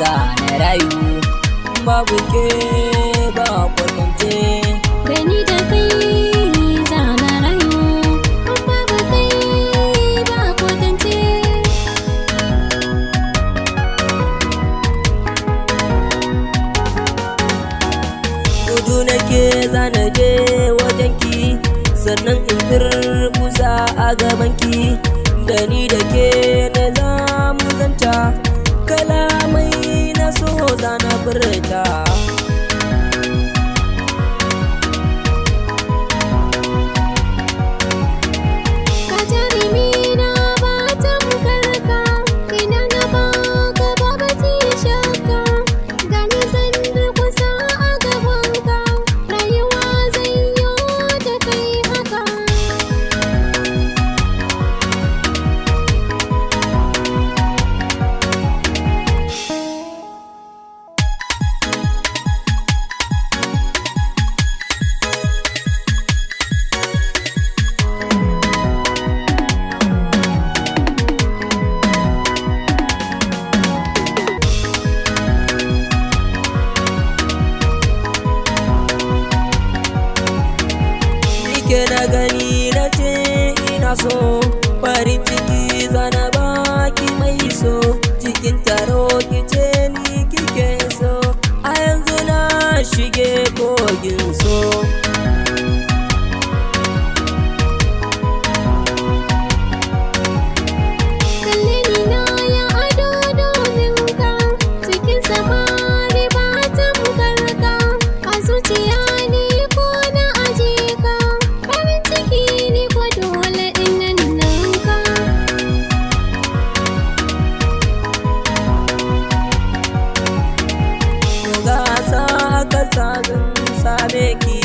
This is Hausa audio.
zanarayu, babu ke ba kwatance. Dani da kai zanarayu, babu kai ba kwatance. Gudu nake zanaje wajenki, sannan in turmusa a gabanki. Dani da ke na zamu zanta, kalamai na so zana furta. Ka jarumi na ba tamkarka, ina na baka babu shakka. Gani zan durkusa a gabanka, rayuwa zan yi da kai haka. Ke na gani na ce ina so, farin ciki zana baki mai so, cikin taro kice ni kike so, a yanzu na shige kogin so. Kalle ni na ya ado domin ka, cikin samari ba tamkarka. A zuciya ni ko na aje ka, farin ciki ni ko dole in nan ka. Gasa aka sa zan same ki,